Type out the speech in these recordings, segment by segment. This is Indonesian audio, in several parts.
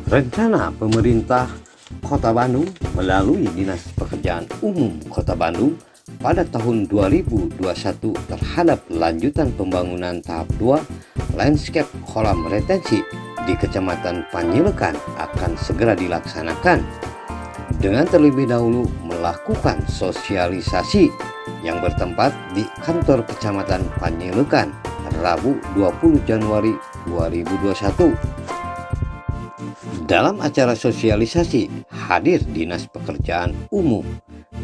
Rencana pemerintah Kota Bandung melalui Dinas Pekerjaan Umum Kota Bandung pada tahun 2021 terhadap lanjutan pembangunan tahap 2 landscape kolam retensi di Kecamatan Panjilekan akan segera dilaksanakan dengan terlebih dahulu melakukan sosialisasi yang bertempat di kantor Kecamatan Panjilekan Rabu 20 Januari 2021. Dalam acara sosialisasi hadir Dinas Pekerjaan Umum,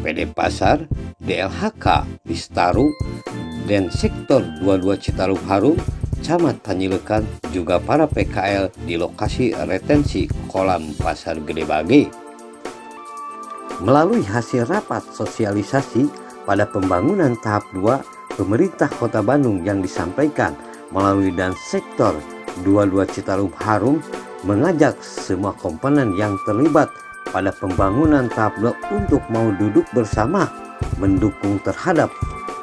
PD Pasar, DLHK, Bistaru, dan Sektor 22 Citarum Harum, Camat Panjilekan, juga para PKL di lokasi retensi kolam Pasar Gede Bage. Melalui hasil rapat sosialisasi pada pembangunan tahap 2 pemerintah Kota Bandung yang disampaikan melalui dan Sektor 22 Citarum Harum mengajak semua komponen yang terlibat pada pembangunan tahap 2 untuk mau duduk bersama mendukung terhadap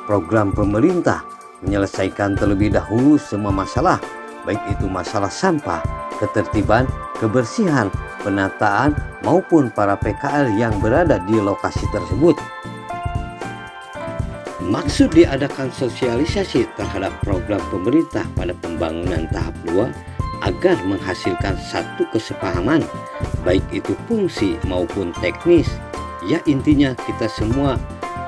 program pemerintah menyelesaikan terlebih dahulu semua masalah, baik itu masalah sampah, ketertiban, kebersihan, penataan maupun para PKL yang berada di lokasi tersebut. Maksud diadakan sosialisasi terhadap program pemerintah pada pembangunan tahap 2 agar menghasilkan satu kesepahaman, baik itu fungsi maupun teknis. Ya, intinya kita semua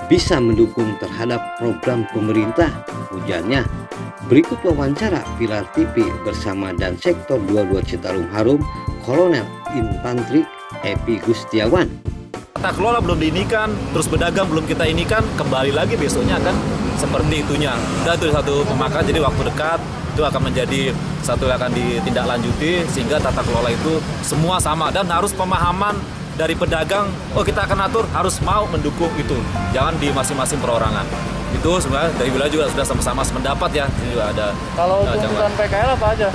bisa mendukung terhadap program pemerintah, ujarnya. Berikut wawancara Pilar TV bersama dan Sektor 22 Citarum Harum, Kolonel Infantri Epi Gustiawan. Tata kelola belum diinikan, terus pedagang belum kita inikan, kembali lagi besoknya kan seperti itunya. Dan itu satu pemakan, jadi waktu dekat itu akan menjadi satu yang akan ditindaklanjuti sehingga tata kelola itu semua sama dan harus pemahaman dari pedagang. Oh, kita akan atur, harus mau mendukung itu, jangan di masing-masing perorangan. Itu sebenarnya dari wilayah juga sudah sama-sama sependapat ya. Ini juga ada. Kalau tuntutan PKL apa aja?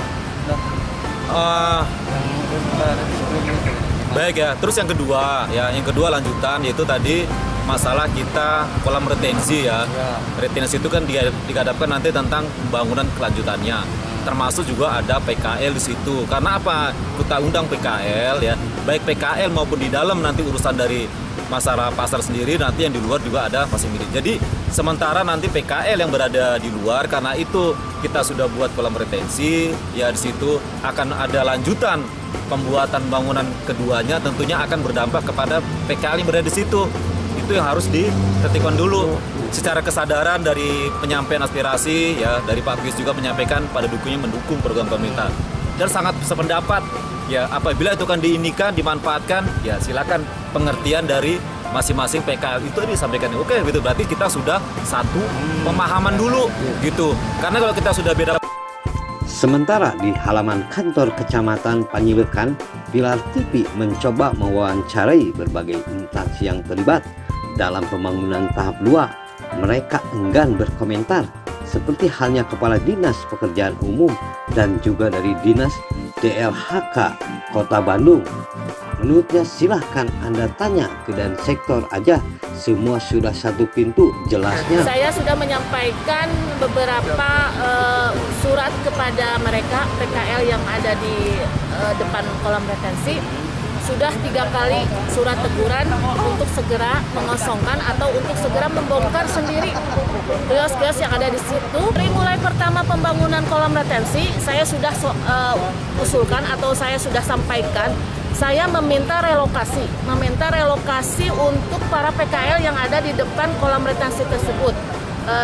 Baik ya. Terus yang kedua lanjutan yaitu tadi masalah kita kolam retensi ya. Retensi itu kan dihadapkan nanti tentang pembangunan kelanjutannya. Termasuk juga ada PKL di situ. Karena apa? Kita undang PKL ya. Baik PKL maupun di dalam nanti urusan dari masyarakat pasar sendiri, nanti yang di luar juga ada masing milik. Jadi sementara nanti PKL yang berada di luar, karena itu kita sudah buat kolam retensi ya, di situ akan ada lanjutan pembuatan bangunan keduanya, tentunya akan berdampak kepada PKL yang berada di situ. Itu yang harus ditertibkan dulu. Secara kesadaran dari penyampaian aspirasi ya, dari Pak Bis juga menyampaikan pada dukungnya mendukung program pemerintah dan sangat sependapat ya. Apabila itu kan diinikan, dimanfaatkan ya, silakan pengertian dari masing-masing PKL itu disampaikan. Oke, gitu, berarti kita sudah satu pemahaman dulu gitu. Karena kalau kita sudah beda. Sementara di halaman kantor Kecamatan Panjilekan, Pilar TV mencoba mewawancarai berbagai instansi yang terlibat dalam pembangunan tahap 2. Mereka enggan berkomentar, seperti halnya Kepala Dinas Pekerjaan Umum dan juga dari Dinas DLHK Kota Bandung. Menurutnya, silahkan Anda tanya ke dan sektor aja, semua sudah satu pintu jelasnya. Saya sudah menyampaikan beberapa surat kepada mereka PKL yang ada di depan kolam retensi. Sudah 3 kali surat teguran untuk segera mengosongkan atau untuk segera membongkar sendiri kios-kios yang ada di situ. Dari mulai pertama pembangunan kolam retensi, saya sudah usulkan atau saya sudah sampaikan, saya meminta relokasi untuk para PKL yang ada di depan kolam retensi tersebut.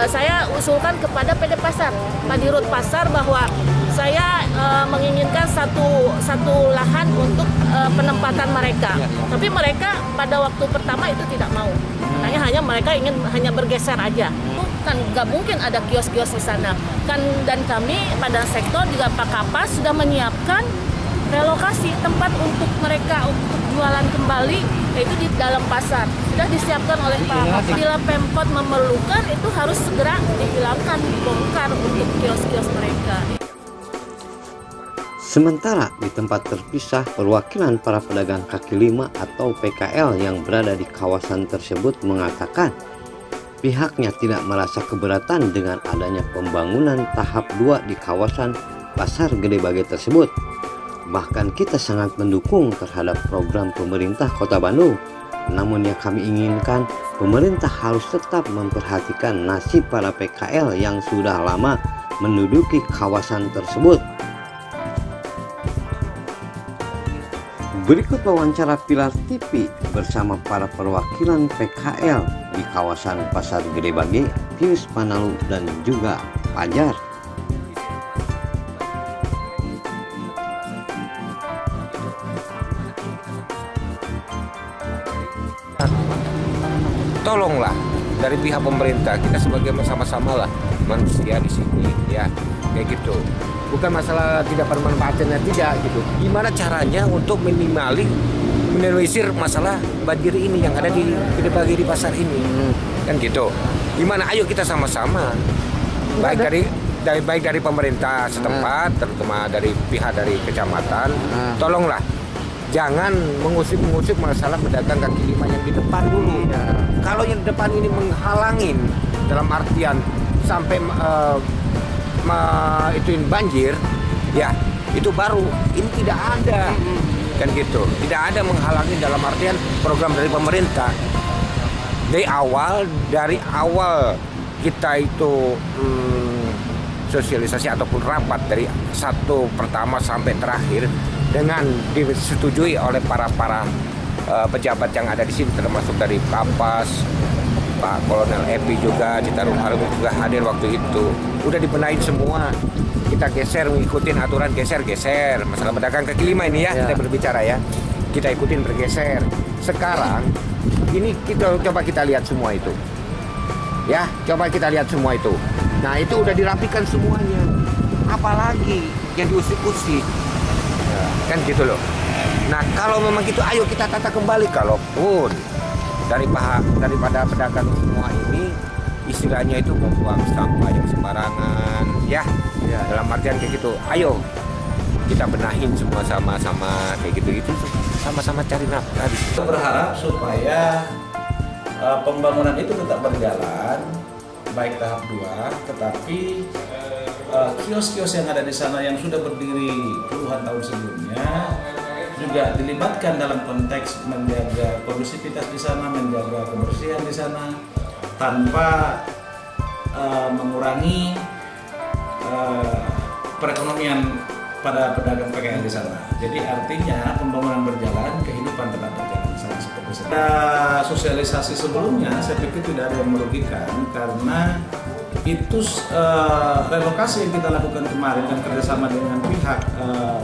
Saya usulkan kepada PD Pasar, Pak Dirut Pasar, bahwa saya menginginkan satu lahan untuk penempatan mereka. Tapi mereka pada waktu pertama itu tidak mau. Hanya mereka ingin hanya bergeser aja. Kan nggak mungkin ada kios-kios di sana. Dan kami pada sektor juga Pak Kapas sudah menyiapkan relokasi tempat untuk mereka untuk jualan kembali, yaitu di dalam pasar. Sudah disiapkan oleh Pak Kapas. Bila Pemkot memerlukan, itu harus segera dihilangkan, dibongkar untuk kios-kios mereka. Sementara di tempat terpisah, perwakilan para pedagang kaki lima atau PKL yang berada di kawasan tersebut mengatakan pihaknya tidak merasa keberatan dengan adanya pembangunan tahap 2 di kawasan Pasar Gede Bage tersebut. bahkan kita sangat mendukung terhadap program pemerintah Kota Bandung. Namun yang kami inginkan, pemerintah harus tetap memperhatikan nasib para PKL yang sudah lama menduduki kawasan tersebut. Berikut wawancara Pilar TV bersama para perwakilan PKL di kawasan Pasar Gede Bage, Pius Panalu, dan juga Fajar. Tolonglah dari pihak pemerintah, kita sebagai sama-sama lah manusia di sini, ya kayak gitu. Bukan masalah tidak bermanfaatnya, tidak gitu. Gimana caranya untuk minimalisir masalah banjir ini yang ada di Gede Bage di pasar ini, kan gitu. Gimana? Ayo kita sama-sama, baik dari pemerintah setempat, terutama dari pihak dari kecamatan, tolonglah. Jangan mengusip masalah pedagang kaki lima yang di depan dulu. Kalau yang di depan ini menghalangin dalam artian sampai ituin banjir, ya itu baru. Ini tidak ada, kan gitu. Tidak ada menghalangi dalam artian program dari pemerintah. Dari awal kita itu sosialisasi ataupun rapat dari satu pertama sampai terakhir dengan disetujui oleh para pejabat yang ada di sini, termasuk dari Kapas, Pak Kolonel Epi juga, Citarum Harum juga hadir waktu itu. Udah dibenahin semua. Kita geser, ngikutin aturan geser-geser. Masalah pedagang kaki lima ini ya, kita berbicara ya. Kita ikutin bergeser. Sekarang ini coba kita lihat semua itu. Ya, coba kita lihat semua itu. Nah, itu udah dirapikan semuanya. Apalagi yang diusik-usik. Kan gitu loh. Nah, kalau memang gitu, ayo kita tata kembali. Kalaupun daripada pedagang semua ini istilahnya itu membuang sampah yang sembarangan, ya. Dalam artian kayak gitu, ayo kita benahin semua sama-sama kayak gitu-gitu, sama-sama cari nafkah. Kita berharap supaya pembangunan itu tetap berjalan, baik tahap 2, tetapi kios-kios yang ada di sana yang sudah berdiri puluhan tahun sebelumnya juga dilibatkan dalam konteks menjaga kondusivitas di sana, menjaga kebersihan di sana, tanpa mengurangi perekonomian pada pedagang PKL di sana. Jadi artinya pembangunan berjalan, kehidupan tetap berjalan di sana seperti itu. Sosialisasi sebelumnya saya pikir tidak ada yang merugikan, karena itu relokasi yang kita lakukan kemarin dan kerjasama dengan pihak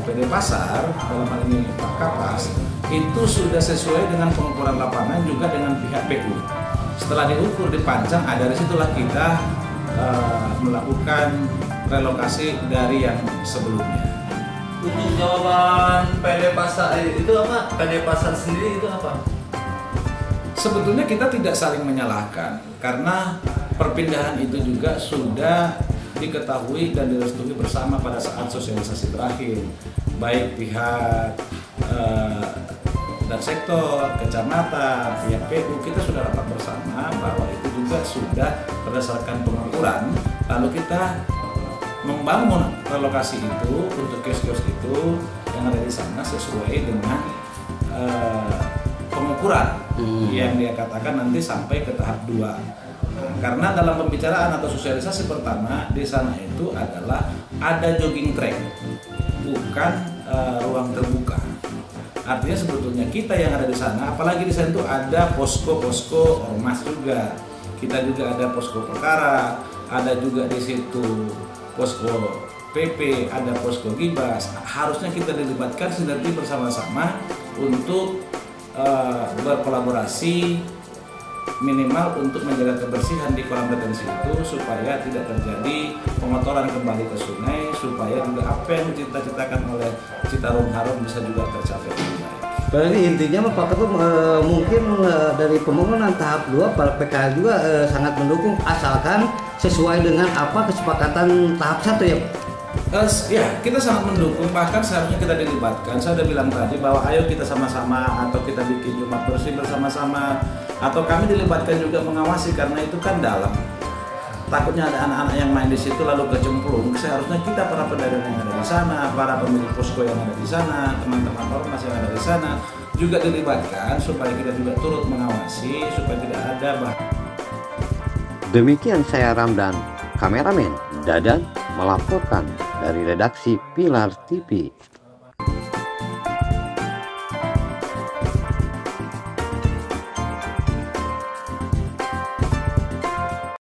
PD Pasar, dalam hal ini Pak Kapas, itu sudah sesuai dengan pengukuran lapangan juga dengan pihak PU. Setelah diukur, dipancang, dari situlah kita melakukan relokasi dari yang sebelumnya. Untuk jawaban PD Pasar itu apa? PD Pasar sendiri itu apa? Sebetulnya kita tidak saling menyalahkan, karena perpindahan itu juga sudah diketahui dan direstui bersama pada saat sosialisasi terakhir, baik pihak dan sektor, kecamatan, pihak PU, kita sudah rapat bersama bahwa itu juga sudah berdasarkan pengukuran, lalu kita membangun relokasi itu untuk kios-kios itu yang ada di sana sesuai dengan pengukuran yang dia katakan nanti sampai ke tahap 2. Karena dalam pembicaraan atau sosialisasi pertama di sana itu adalah ada jogging track, bukan ruang terbuka. Artinya sebetulnya kita yang ada di sana, apalagi di sana itu ada posko-posko ormas juga. Kita juga ada posko perkara, ada juga di situ posko PP, ada posko Gibas. Harusnya kita dilibatkan sinergi bersama-sama untuk berkolaborasi minimal untuk menjaga kebersihan di kolam retensi itu, supaya tidak terjadi pengotoran kembali ke sungai, supaya juga apa yang dicita-citakan oleh Citarum Harum bisa juga tercapai dengan baik. Berarti intinya Pak Ketum mungkin dari pembangunan tahap 2 para PKL juga sangat mendukung, asalkan sesuai dengan apa kesepakatan tahap 1 ya Pak? Ya, kita sangat mendukung, bahkan seharusnya kita dilibatkan. Saya sudah bilang tadi bahwa ayo kita sama-sama, atau kita bikin rumah bersih bersama-sama, atau kami dilibatkan juga mengawasi, karena itu kan dalam takutnya ada anak-anak yang main di situ lalu kecemplung. Seharusnya kita para pedagang yang ada di sana, para pemilik posko yang ada di sana, teman-teman ormas yang ada di sana juga dilibatkan supaya kita juga turut mengawasi supaya tidak ada Demikian saya Ramdan, kameramen Dadan melaporkan dari redaksi Pilar TV.